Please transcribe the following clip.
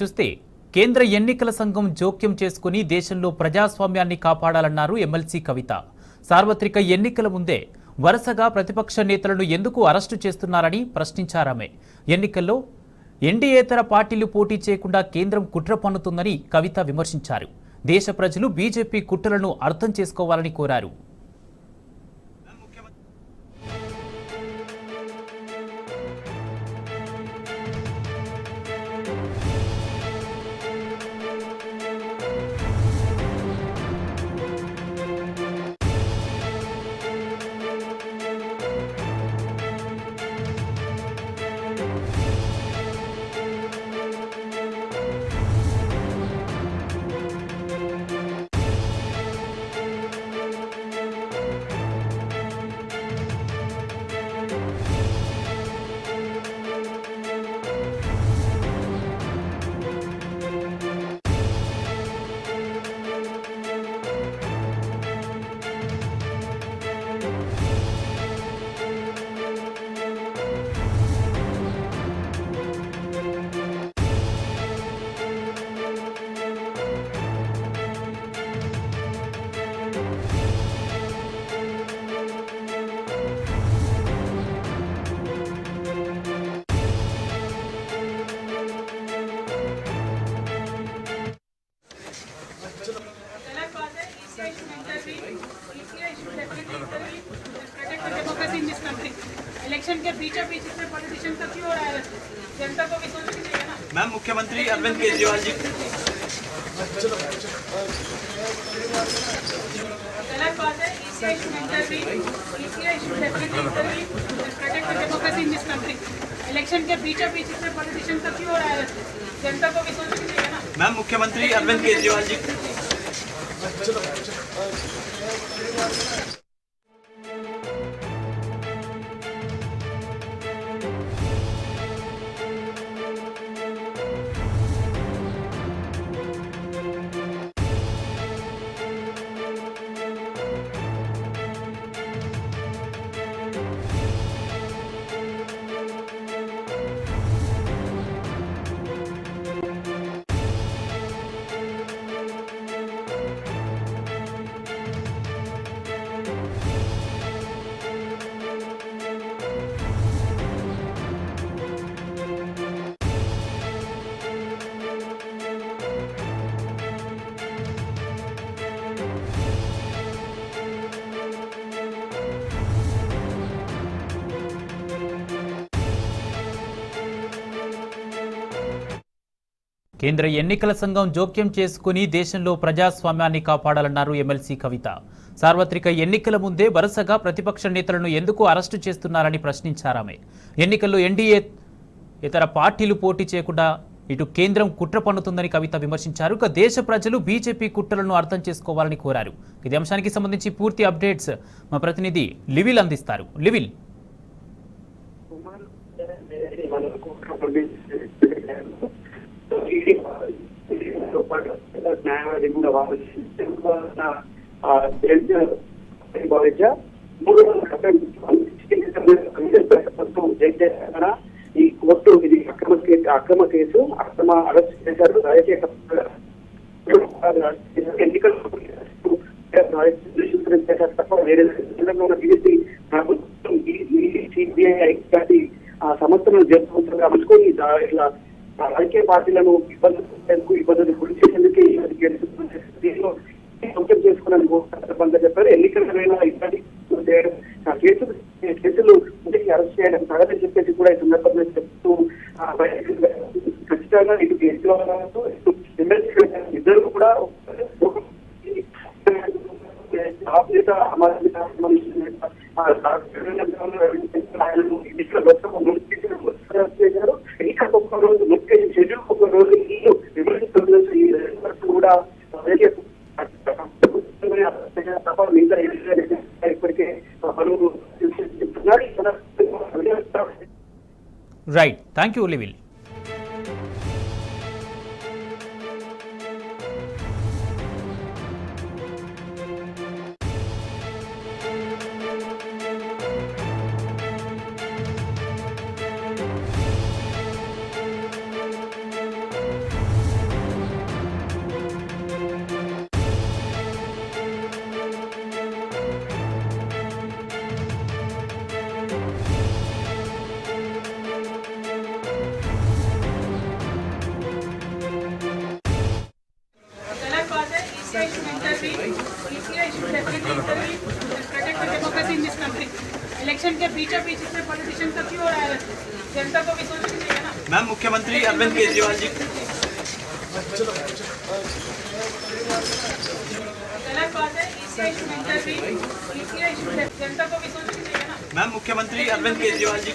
చూస్తే కేంద్ర ఎన్నికల సంఘం జోక్యం చేసుకుని దేశంలో ప్రజాస్వామ్యాన్ని కాపాడాలన్నారు ఎమ్మెల్సీ కవిత. సార్వత్రిక ఎన్నికల ముందే వరుసగా ప్రతిపక్ష నేతలను ఎందుకు అరెస్టు చేస్తున్నారని ప్రశ్నించారామె. ఎన్నికల్లో ఎన్డీయేతర పార్టీలు పోటీ చేయకుండా కేంద్రం కుట్ర పన్నుతుందని కవిత విమర్శించారు. దేశ ప్రజలు బీజేపీ కుట్రలను అర్థం చేసుకోవాలని కోరారు. इलेक्शन के बीचों बीच इसमें पॉलिटिशियन का क्यों हो रहा है? जनता को भी सोचना चाहिए ना। मैम मुख्यमंत्री अरविंद केजरीवाल जी गलत बात है. ECI should intervene. ECI should definitely intervene and protect the democracy in this country. Election के बीचों बीच इसमें पॉलिटिशियन का क्यों हो रहा है? जनता को भी सोचना चाहिए ना. मैम मुख्यमंत्री अरविंद केजरीवाल जी కేంద్ర ఎన్నికల సంఘం జోక్యం చేసుకుని దేశంలో ప్రజాస్వామ్యాన్ని కాపాడాలన్నారు ఎమ్మెల్సీ కవిత. సార్వత్రిక ఎన్నికల ముందే వరుసగా ప్రతిపక్ష నేతలను ఎందుకు అరెస్టు చేస్తున్నారని ప్రశ్నించారామె. ఎన్నికల్లో ఎన్డీఏ ఇతర పార్టీలు పోటీ చేయకుండా ఇటు కేంద్రం కుట్ర పన్నుతుందని కవిత విమర్శించారు. ఇక దేశ ప్రజలు బీజేపీ కుట్రలను అర్థం చేసుకోవాలని కోరారు. ఇదే అంశానికి సంబంధించి పూర్తి అప్డేట్స్ మా ప్రతినిధి లివిల్ అందిస్తారు. లివిల్, న్యాయవాది కూడా ఈ కోర్టు ఇది అక్రమ కేసు, అక్రమ అరెస్ట్ చేశారు. ఎన్నికలు చేశారు తప్ప వేరే బీజేపీ ప్రభుత్వం సిబిఐ ఇట్లాంటి సంస్థలను జరుపుకుంటారు అమ్ముకొని ఇట్లా రాజకీయ పార్టీలను ఇబ్బందులు గురి చేసేందుకే దీనిలో సొంతం చేసుకున్నాను సందర్భంగా చెప్పారు. ఎన్నికల వేళ ఇట్లాంటి కేసులు ఇంటికి అరెస్ట్ చేయడం తగదని చెప్పేసి కూడా ఈ సందర్భంగా చెప్తూ ఖచ్చితంగా ఇటు కేసీఆర్ ఇటు ఎమ్మెల్సీ ఇద్దరు కూడా ఎన్నికలకు ఒక్క రోజు ముఖ్య షెడ్యూల్ ఒక రోజు కూడా ఇప్పటికే పలువురు చెప్తున్నారు. రైట్, థ్యాంక్ యూ లివిల్. ECI should intervene. ECI should definitely intervene and protect the democracy in this country. Election के बीचों बीच इसमें पॉलिटिशियन का क्यों हो रहा है? जनता को भी सोचना चाहिए ना। मैम मुख्यमंत्री अरविंद केजरीवाल जी गलत बात है। ECI should intervene. ECI should जनता को भी सोचना चाहिए ना। मैम मुख्यमंत्री अरविंद केजरीवाल जी